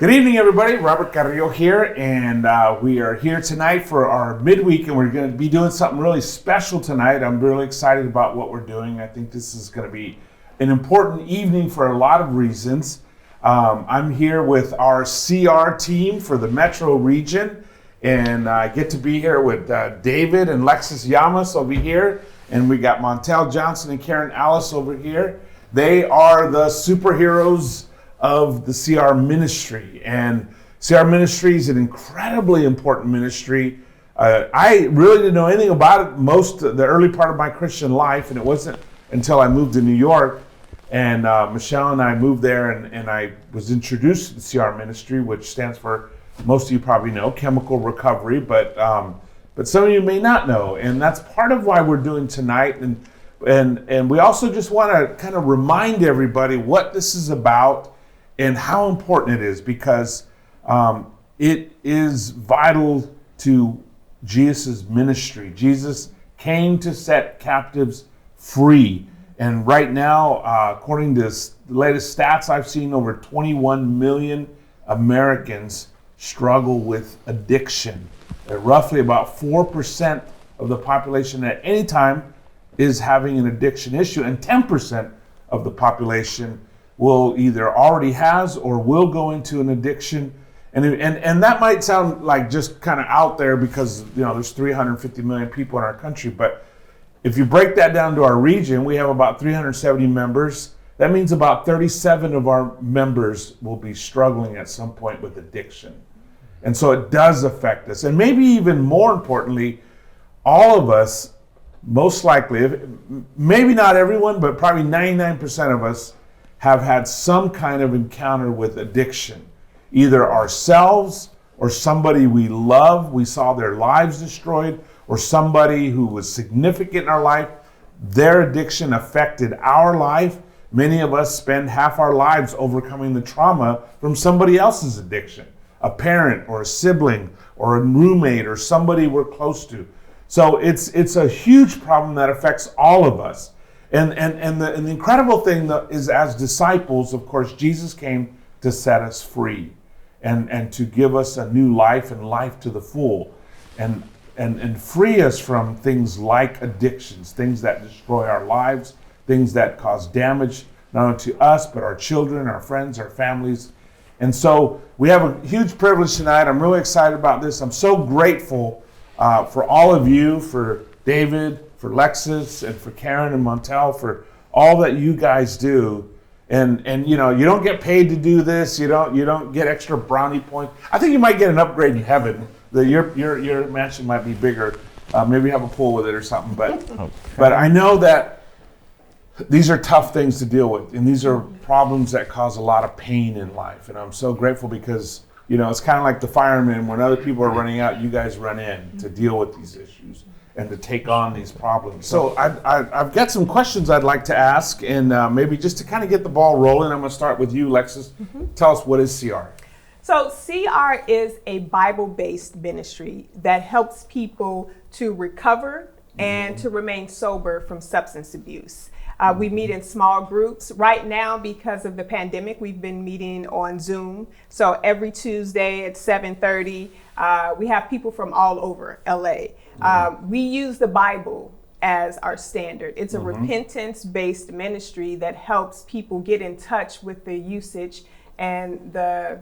Good evening, everybody. Robert Carrillo here, and we are here tonight for our midweek, and we're going to be doing something really special tonight. I'm really excited about what we're doing. I think this is going to be an important evening for a lot of reasons. I'm here with our CR team for the Metro region, and I get to be here with David and Lexus Llamas over here, and we got Montel Johnson and Karen Alice over here. They are the superheroes of the CR ministry, and CR ministry is an incredibly important ministry. I really didn't know anything about it most of the early part of my Christian life, and it wasn't until I moved to New York, and Michelle and I moved there, and I was introduced to the CR ministry, which stands for, most of you probably know, chemical recovery, but some of you may not know, and that's part of why we're doing tonight. And we also just want to kind of remind everybody what this is about and how important it is, because it is vital to Jesus' ministry. Jesus came to set captives free. And right now, according to the latest stats I've seen, over 21 million Americans struggle with addiction. Roughly about 4% of the population at any time is having an addiction issue, and 10% of the population will either already has or will go into an addiction. And that might sound like just kind of out there because, you know, there's 350 million people in our country. But if you break that down to our region, we have about 370 members. That means about 37 of our members will be struggling at some point with addiction. And so it does affect us. And maybe even more importantly, all of us, most likely, maybe not everyone, but probably 99% of us have had some kind of encounter with addiction, either ourselves or somebody we love, we saw their lives destroyed, or somebody who was significant in our life, their addiction affected our life. Many of us spend half our lives overcoming the trauma from somebody else's addiction, a parent or a sibling or a roommate or somebody we're close to. So it's a huge problem that affects all of us. And the incredible thing is, as disciples, of course, Jesus came to set us free and to give us a new life and life to the full and free us from things like addictions, things that destroy our lives, things that cause damage, not only to us, but our children, our friends, our families. And so we have a huge privilege tonight. I'm really excited about this. I'm so grateful for all of you, for David, for Lexus, and for Karen and Montel, for all that you guys do. And you know, you don't get paid to do this. You don't get extra brownie points. I think you might get an upgrade in heaven. Your mansion might be bigger. Maybe have a pool with it or something. But I know that these are tough things to deal with, and these are problems that cause a lot of pain in life. And I'm so grateful because, you know, it's kind of like the firemen. When other people are running out, you guys run in to deal with these issues and to take on these problems. So I've got some questions I'd like to ask, and maybe just to kind of get the ball rolling, I'm going to start with you, Lexus. Tell us, what is CR? So CR is a Bible-based ministry that helps people to recover and to remain sober from substance abuse. We meet in small groups. Right now, because of the pandemic, we've been meeting on Zoom. So every Tuesday at 7:30, we have people from all over LA. We use the Bible as our standard. It's a repentance-based ministry that helps people get in touch with the usage and the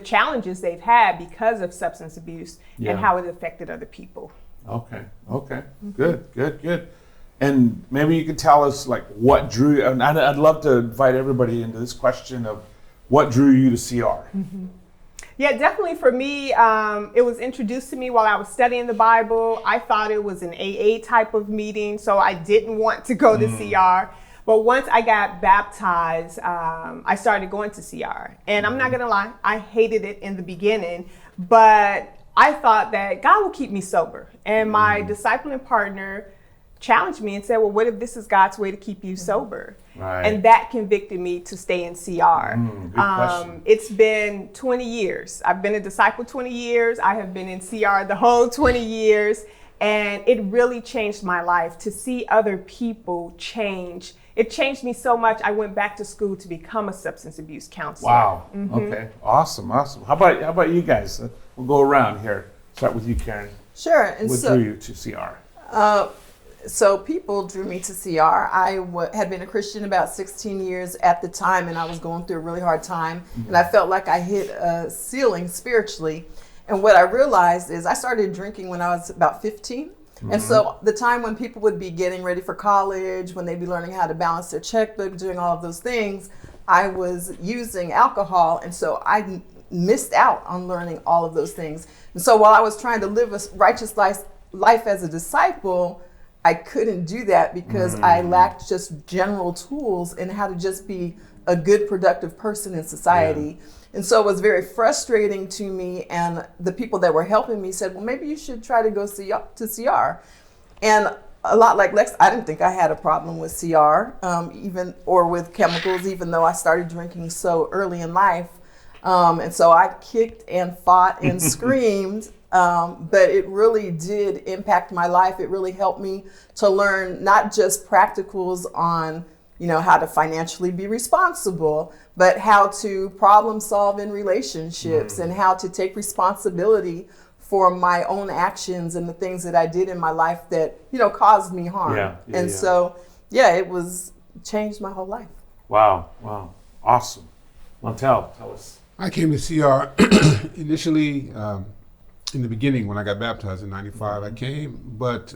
challenges they've had because of substance abuse and how it affected other people. Okay. Good. And maybe you could tell us, like, what drew you, and I'd love to invite everybody into this question of what drew you to CR. Yeah, definitely for me, it was introduced to me while I was studying the Bible. I thought it was an AA type of meeting, so I didn't want to go to CR. But once I got baptized, I started going to CR. And I'm not gonna lie, I hated it in the beginning, but I thought that God will keep me sober. And my discipling partner challenged me and said, well, what if this is God's way to keep you sober? Right. And that convicted me to stay in CR. It's been 20 years. I've been a disciple 20 years. I have been in CR the whole 20 years. And it really changed my life to see other people change it changed me so much. I went back to school to become a substance abuse counselor. Wow. Okay. Awesome. Awesome. How about you guys? We'll go around here. Start with you, Karen. Sure. And What drew you to CR? So people drew me to CR. I had been a Christian about 16 years at the time, and I was going through a really hard time. And I felt like I hit a ceiling spiritually. And what I realized is I started drinking when I was about 15. And so the time when people would be getting ready for college, when they'd be learning how to balance their checkbook, doing all of those things, I was using alcohol. And so I missed out on learning all of those things. And so while I was trying to live a righteous life as a disciple, I couldn't do that because I lacked just general tools in how to just be a good, productive person in society. Yeah. And so it was very frustrating to me. And the people that were helping me said, well, maybe you should try to go to CR. And a lot like Lex, I didn't think I had a problem with CR, or with chemicals, even though I started drinking so early in life. And so I kicked and fought and screamed. But it really did impact my life. It really helped me to learn not just practicals on, how to financially be responsible, but how to problem solve in relationships and how to take responsibility for my own actions and the things that I did in my life that, caused me harm. So, it was changed my whole life. Wow. Awesome. Montel, tell us. I came to CR initially, in the beginning when I got baptized in '95, I came, but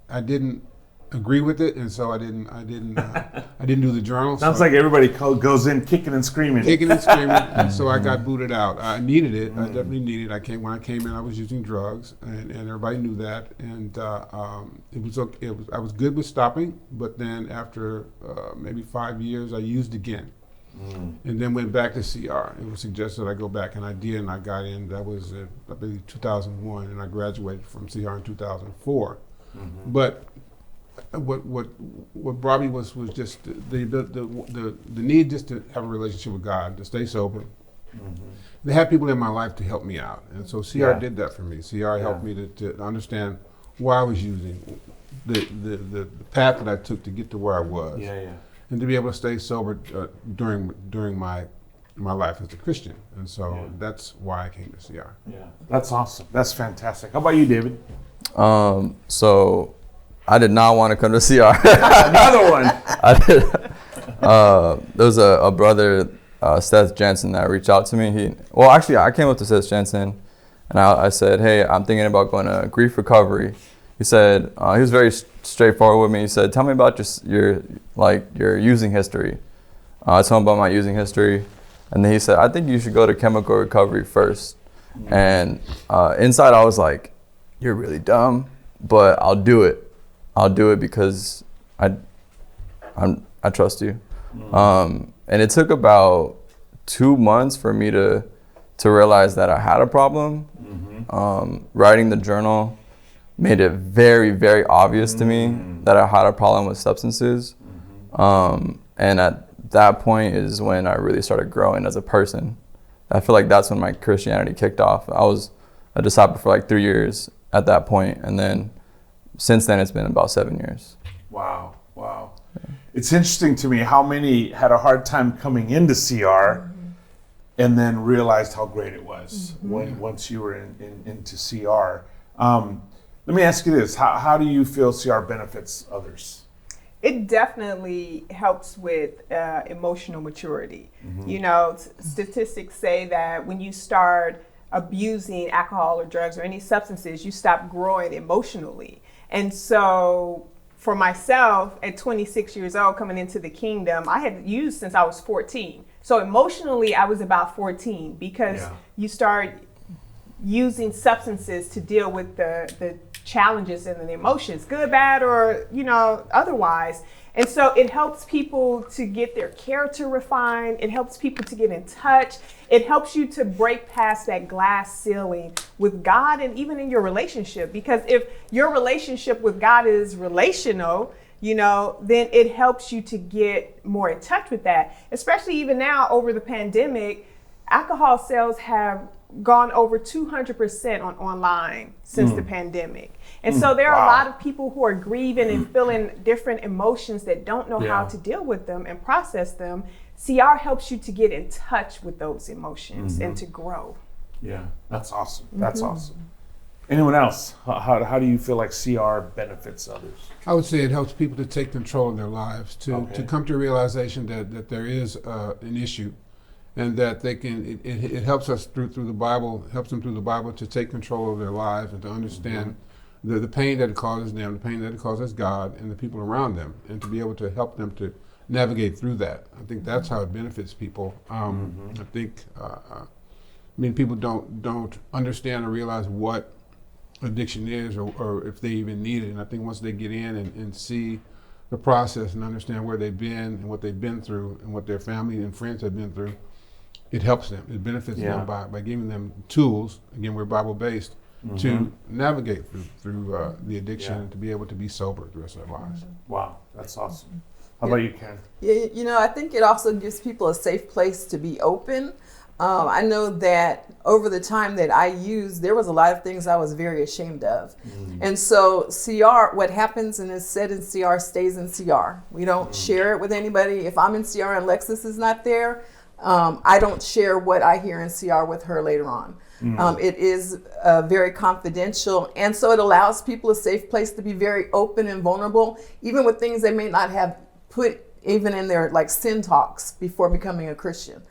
I didn't agree with it, and so I didn't do the journal. Sounds like everybody goes in kicking and screaming. And so I got booted out. I needed it. I definitely needed it. When I came in, I was using drugs, and everybody knew that. And I was good with stopping, but then after maybe 5 years, I used again. And then went back to CR. It was suggested I go back, and I did, and I got in. That was I believe 2001, and I graduated from CR in 2004. But what brought me was just the need just to have a relationship with God, to stay sober. They had people in my life to help me out, and so CR did that for me. CR helped me to understand why I was using the path that I took to get to where I was. And to be able to stay sober during my life as a Christian. And so that's why I came to CR. Yeah, that's awesome. That's fantastic. How about you, David? So I did not want to come to CR. Another one. I did. There was a brother, Seth Jensen, that reached out to me. I came up to Seth Jensen, and I said, hey, I'm thinking about going to grief recovery. He said, he was very straightforward with me. He said, tell me about your using history. I told him about my using history. And then he said, I think you should go to chemical recovery first. And inside I was like, you're really dumb, but I'll do it. I'll do it because I trust you. And it took about 2 months for me to realize that I had a problem. Writing the journal made it very, very obvious to me that I had a problem with substances. And at that point is when I really started growing as a person. I feel like that's when my Christianity kicked off. I was a disciple for like 3 years at that point, and then since then it's been about 7 years. Wow. Yeah. It's interesting to me how many had a hard time coming into CR and then realized how great it was once you were into CR. Let me ask you this. How do you feel CR benefits others? It definitely helps with emotional maturity. Statistics say that when you start abusing alcohol or drugs or any substances, you stop growing emotionally. And so for myself, at 26 years old, coming into the kingdom, I had used since I was 14. So emotionally, I was about 14 because you start using substances to deal with the challenges and the emotions, good, bad, or otherwise. And so it helps people to get their character refined. It helps people to get in touch. It helps you to break past that glass ceiling with God and even in your relationship. Because if your relationship with God is relational, then it helps you to get more in touch with that. Especially even now over the pandemic, alcohol sales have gone over 200% on online since the pandemic. And so there are a lot of people who are grieving and feeling different emotions that don't know how to deal with them and process them. CR helps you to get in touch with those emotions and to grow. Yeah, that's awesome. That's awesome. Anyone else? How do you feel like CR benefits others? I would say it helps people to take control of their lives, to come to a realization that there is an issue, and that they can. It helps us through the Bible, helps them through the Bible to take control of their lives and to understand the pain that it causes them, the pain that it causes God and the people around them, and to be able to help them to navigate through that. I think that's how it benefits people. I think, people don't understand or realize what addiction is, or if they even need it. And I think once they get in and see the process and understand where they've been and what they've been through and what their family and friends have been through, it helps them. It benefits them by giving them tools. Again, we're Bible-based, to navigate through the addiction and to be able to be sober the rest of their lives. Wow, that's awesome. How about you, Karen? Yeah, I think it also gives people a safe place to be open. I know that over the time that I used, there was a lot of things I was very ashamed of. And so CR, what happens and is said in CR stays in CR. We don't share it with anybody. If I'm in CR and Lexus is not there, I don't share what I hear in CR with her later on. It is very confidential, and so it allows people a safe place to be very open and vulnerable, even with things they may not have put even in their like sin talks before becoming a Christian.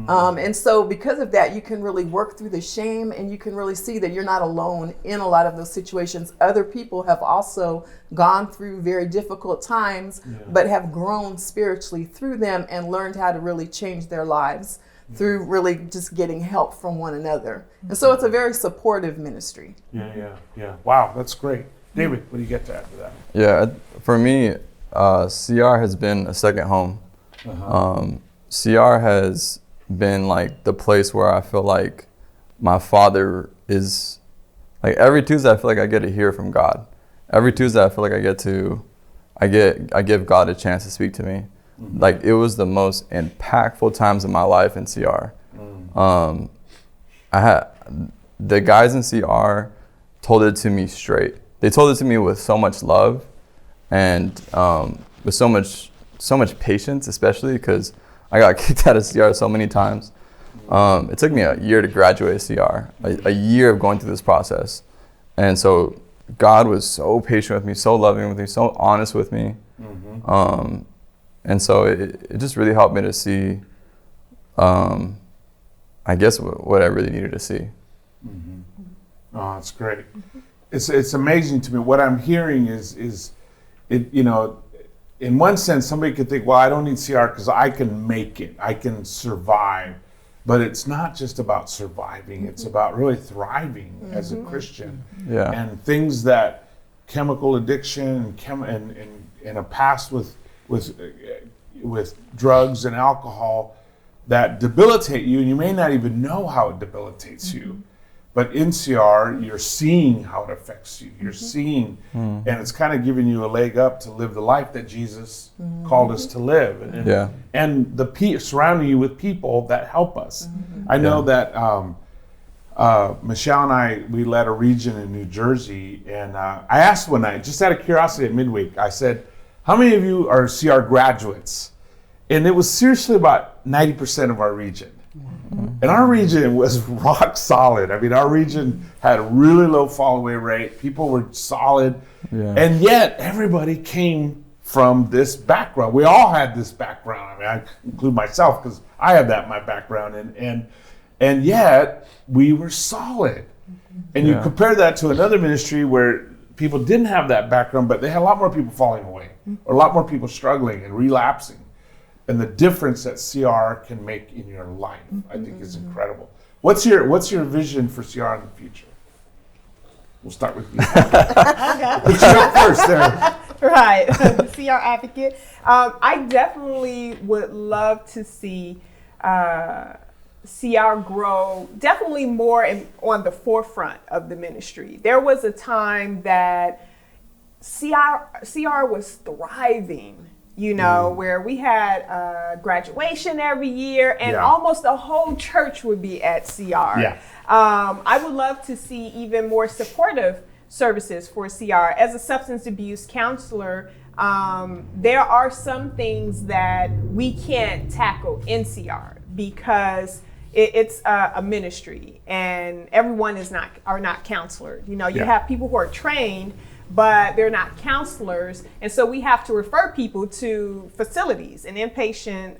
And so because of that, you can really work through the shame, and you can really see that you're not alone in a lot of those situations. Other people have also gone through very difficult times, but have grown spiritually through them and learned how to really change their lives through really just getting help from one another. And so it's a very supportive ministry. Yeah. Wow, that's great. David, what do you get to add to that? Yeah, for me, CR has been a second home. CR has been like the place where I feel like my Father is. Like every Tuesday, I feel like I get to hear from God. Every Tuesday, I feel like I give God a chance to speak to me. Like it was the most impactful times of my life in CR. I had the guys in CR told it to me straight. They told it to me with so much love and with so much patience, especially because I got kicked out of CR so many times. It took me a year to graduate CR, a year of going through this process. And so God was so patient with me, so loving with me, so honest with me. And so it just really helped me to see, I guess, what I really needed to see. Oh, that's great. It's amazing to me. What I'm hearing is in one sense, somebody could think, well, I don't need CR because I can make it, I can survive. But it's not just about surviving, it's about really thriving as a Christian. And things that chemical addiction and a past with drugs and alcohol that debilitate you, and you may not even know how it debilitates you. But in CR, you're seeing how it affects you. You're seeing, and it's kind of giving you a leg up to live the life that Jesus called us to live. And surrounding you with people that help us. I know that Michelle and I, we led a region in New Jersey, and I asked one night, just out of curiosity at midweek, I said, how many of you are CR graduates? And it was seriously about 90% of our region. And our region was rock solid. I mean, our region had a really low fall away rate. People were solid. And yet everybody came from this background. We all had this background. I mean, I include myself because I have that in my background. And yet we were solid. And you compare that to another ministry where people didn't have that background, but they had a lot more people falling away, or a lot more people struggling and relapsing. And the difference that CR can make in your life, I think, is incredible. What's your vision for CR in the future? We'll start with you. Put you up first there. Right, CR advocate. I definitely would love to see CR grow, definitely more on the forefront of the ministry. There was a time that CR was thriving you know, where we had graduation every year and almost the whole church would be at CR. Yeah. I would love to see even more supportive services for CR. As a substance abuse counselor, there are some things that we can't tackle in CR because it's a ministry and everyone are not counselors. You know, you have people who are trained, but they're not counselors. And so we have to refer people to facilities and inpatient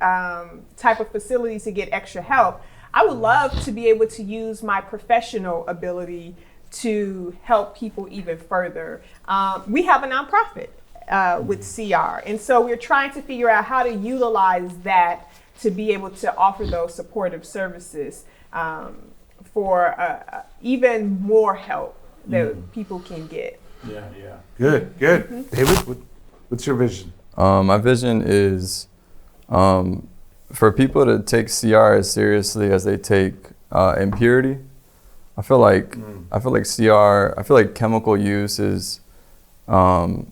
type of facilities to get extra help. I would love to be able to use my professional ability to help people even further. We have a nonprofit with CR. And so we're trying to figure out how to utilize that to be able to offer those supportive services for even more help that people can get. Yeah. Good. David, what's your vision? My vision is for people to take CR as seriously as they take impurity. I feel like chemical use is it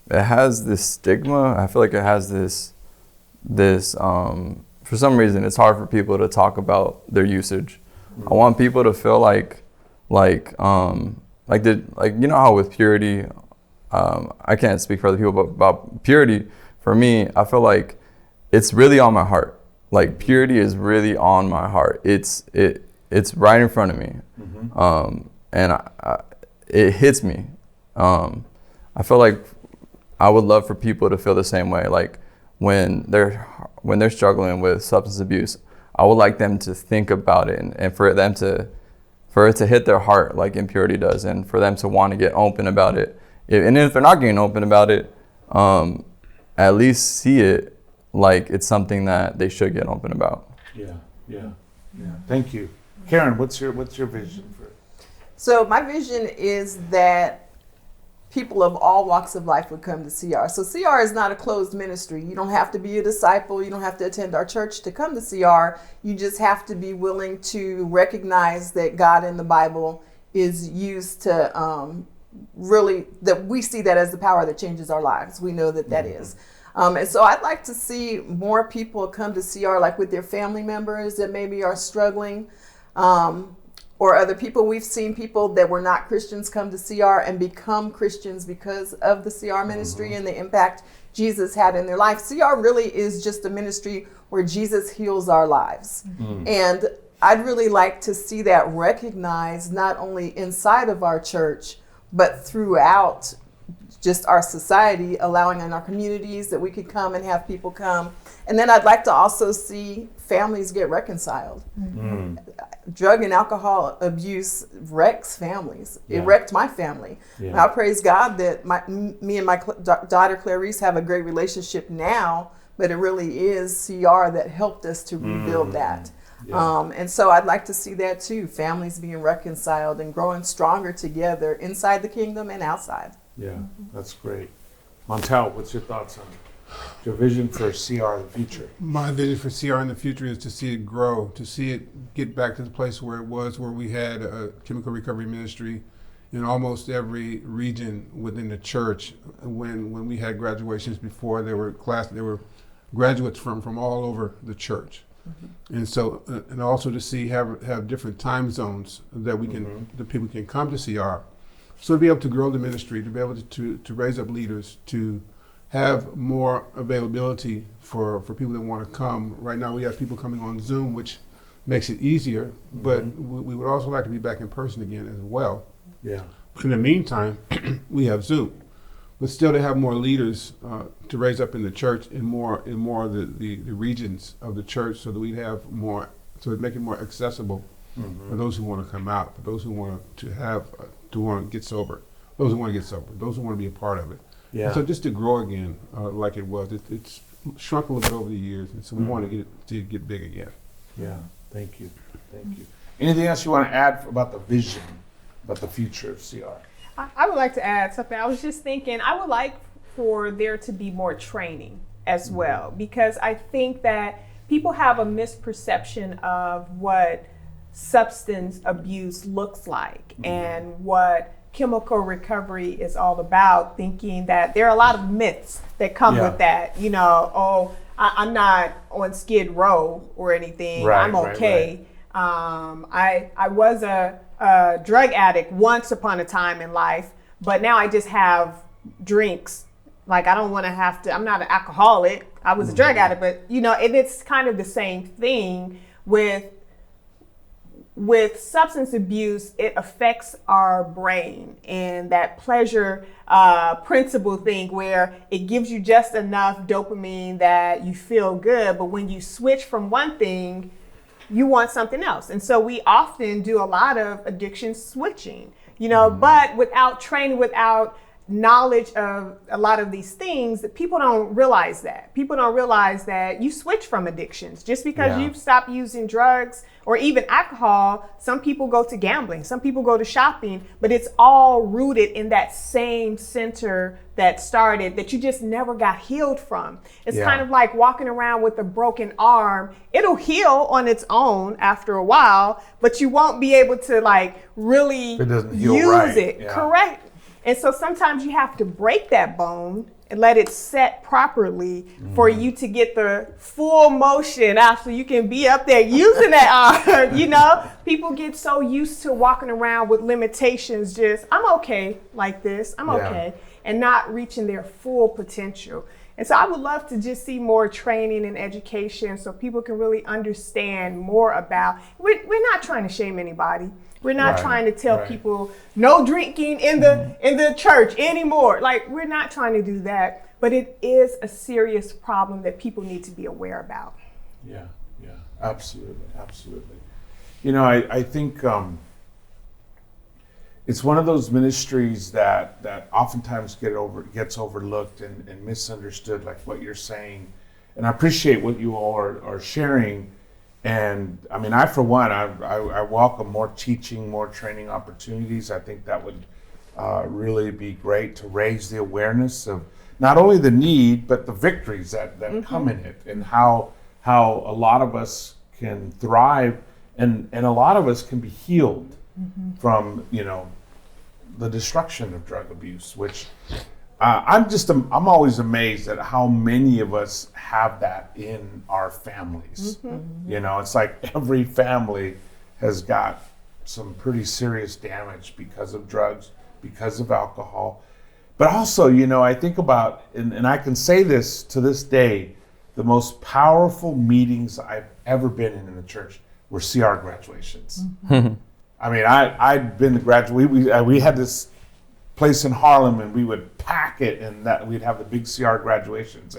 has this stigma. I feel like it has this for some reason it's hard for people to talk about their usage. I want people to feel like you know how with purity, I can't speak for other people, but about purity, for me, I feel like it's really on my heart. Like purity is really on my heart. It's right in front of me, and it hits me. I feel like I would love for people to feel the same way. Like when they're struggling with substance abuse, I would like them to think about it and for it to hit their heart like impurity does, and for them to want to get open about it. And if they're not getting open about it, at least see it like it's something that they should get open about. Yeah. Thank you. Karen, what's your vision for it? So my vision is that people of all walks of life would come to CR. So CR is not a closed ministry. You don't have to be a disciple. You don't have to attend our church to come to CR. You just have to be willing to recognize that God in the Bible is used to really, that we see that as the power that changes our lives. We know that is. And so I'd like to see more people come to CR, like with their family members that maybe are struggling, or other people. We've seen people that were not Christians come to CR and become Christians because of the CR ministry and the impact Jesus had in their life. CR really is just a ministry where Jesus heals our lives. And I'd really like to see that recognized not only inside of our church, but throughout just our society, allowing in our communities that we could come and have people come. And then I'd like to also see families get reconciled. Drug and alcohol abuse wrecks families. It wrecked my family. And I praise God that me and my daughter Clarice have a great relationship now, but it really is CR that helped us to rebuild that. And so I'd like to see that too, families being reconciled and growing stronger together inside the kingdom and outside. Yeah, that's great. Montel, what's your thoughts on your vision for CR in the future? My vision for CR in the future is to see it grow, to see it get back to the place where it was, where we had a chemical recovery ministry in almost every region within the church. When we had graduations before, there were graduates from all over the church. And so, and also to see have different time zones that we can, the people can come to CR. So to be able to grow the ministry, to be able to raise up leaders, to have more availability for people that want to come. Right now we have people coming on Zoom, which makes it easier, but we would also like to be back in person again as well. Yeah. In the meantime, we have Zoom, but still to have more leaders to raise up in the church in more of the regions of the church, so that we'd have more, so it'd make it more accessible for those who want to come out, for those who want to get sober, those who want to get sober, those who want to be a part of it. Yeah. So just to grow again, like it was, it's shrunk a little bit over the years, and so we want to get big again. Yeah. Thank you. Anything else you want to add about the vision, about the future of CR? I would like to add something. I was just thinking, I would like for there to be more training as well, because I think that people have a misperception of what substance abuse looks like and what chemical recovery is all about, thinking that there are a lot of myths that come Yeah. with that. You know, oh, I'm not on Skid Row or anything. Right, I'm right, okay. I was a drug addict once upon a time in life, but now I just have drinks. Like, I don't want to have to, I'm not an alcoholic. I was a drug addict, but you know, and it's kind of the same thing with substance abuse. It affects our brain, and that pleasure principle thing where it gives you just enough dopamine that you feel good, but when you switch from one thing, you want something else. And so we often do a lot of addiction switching, you know, but without training, without knowledge of a lot of these things, that people don't realize that. People don't realize that you switch from addictions. Just because you've stopped using drugs or even alcohol, some people go to gambling, some people go to shopping, but it's all rooted in that same center that started, that you just never got healed from. It's kind of like walking around with a broken arm. It'll heal on its own after a while, but you won't be able to like really It doesn't heal use right. it. Yeah. Correct. And so sometimes you have to break that bone and let it set properly for you to get the full motion after you can be up there using that arm. You know, people get so used to walking around with limitations, just, I'm okay like this, I'm okay, and not reaching their full potential. And so I would love to just see more training and education so people can really understand more about, we're not trying to shame anybody. We're not trying to tell people no drinking in the church anymore. Like, we're not trying to do that, but it is a serious problem that people need to be aware about. Yeah, absolutely. You know, I think it's one of those ministries that oftentimes gets overlooked and misunderstood, like what you're saying. And I appreciate what you all are sharing. And I mean, for one, I welcome more teaching, more training opportunities. I think that would really be great to raise the awareness of not only the need, but the victories that come in it, and how a lot of us can thrive, and a lot of us can be healed from, you know, the destruction of drug abuse, which I'm always amazed at how many of us have that in our families. You know, it's like every family has got some pretty serious damage because of drugs, because of alcohol. But also, you know, I think about, and I can say this to this day, the most powerful meetings I've ever been in the church were CR graduations. I mean, I'd been to graduate. We had this place in Harlem, and we would pack it, and that we'd have the big CR graduations,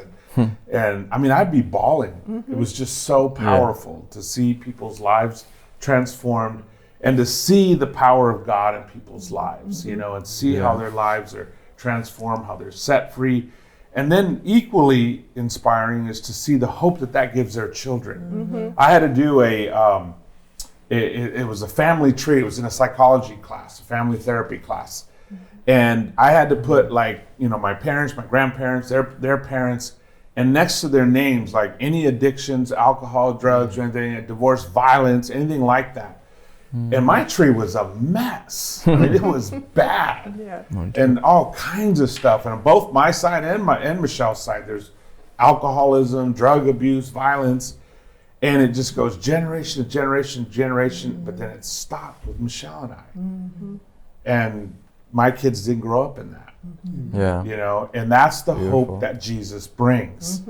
and I mean, I'd be bawling. It was just so powerful to see people's lives transformed, and to see the power of God in people's lives, you know, and see how their lives are transformed, how they're set free. And then equally inspiring is to see the hope that gives their children. I had to do it was a family tree. It was in a psychology class, a family therapy class. And I had to put, like, you know, my parents, my grandparents, their parents, and next to their names, like any addictions, alcohol, drugs, or anything, divorce, violence, anything like that. And my tree was a mess. I mean, it was bad. And all kinds of stuff. And on both my side and Michelle's side, there's alcoholism, drug abuse, violence. And it just goes generation to generation to generation. But then it stopped with Michelle and I. And my kids didn't grow up in that. You know, and that's the hope that Jesus brings.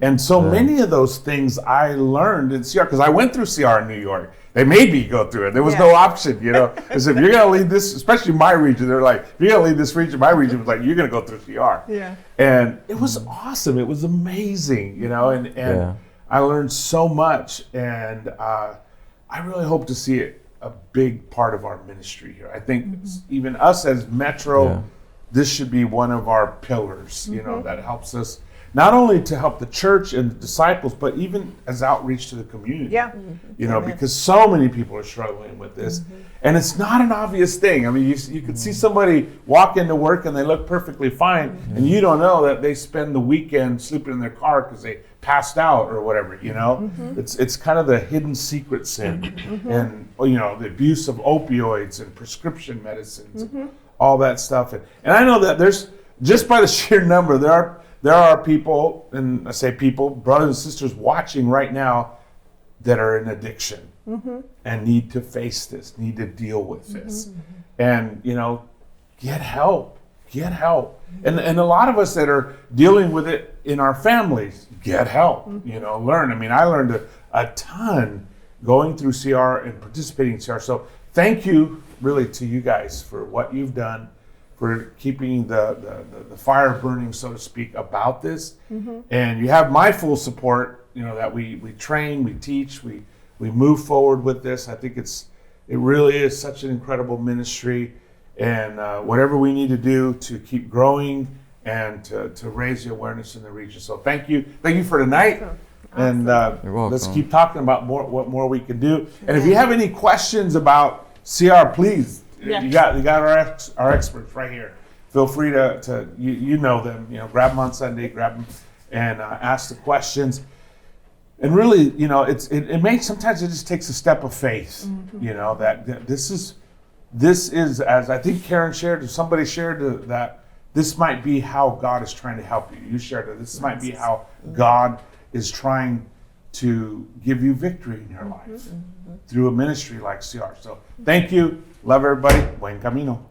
And so many of those things I learned in CR, because I went through CR in New York. They made me go through it. There was no option, you know. Because if you're going to lead this, especially my region, they're like, if you're going to lead this region, my region was like, you're going to go through CR. And it was awesome. It was amazing, you know, and I learned so much. And I really hope to see it a big part of our ministry here. I think even us as Metro, this should be one of our pillars, you know, that helps us not only to help the church and the disciples, but even as outreach to the community. You know, because so many people are struggling with this. And it's not an obvious thing. I mean, you could see somebody walk into work and they look perfectly fine, and you don't know that they spend the weekend sleeping in their car because they passed out or whatever, you know? It's kind of the hidden secret sin. And, you know, the abuse of opioids and prescription medicines, all that stuff. And I know that there's, just by the sheer number, there are people, and I say people, brothers and sisters watching right now that are in addiction and need to face this, need to deal with this. And, you know, get help. And a lot of us that are dealing with it in our families, get help, you know, learn. I mean, I learned a ton going through CR and participating in CR. So thank you really to you guys for what you've done, for keeping the fire burning, so to speak, about this. And you have my full support, you know, that we train, we teach, we move forward with this. I think it really is such an incredible ministry. And whatever we need to do to keep growing and to raise the awareness in the region. So thank you for tonight. Awesome. And let's keep talking about what more we can do. And if you have any questions about CR, please, you got our experts right here. Feel free to you know them, you know, grab them on Sunday, grab them and ask the questions. And really, you know, it may sometimes it just takes a step of faith, you know, that this is, as I think Karen shared, or somebody shared, that this might be how God is trying to help you. You shared that this might be how God is trying to give you victory in your life through a ministry like CR. So thank you. Love everybody. Buen camino.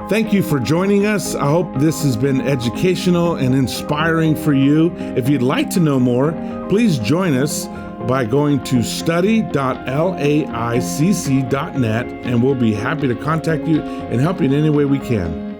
Thank you for joining us. I hope this has been educational and inspiring for you. If you'd like to know more, please join us by going to study.laicc.net, and we'll be happy to contact you and help you in any way we can.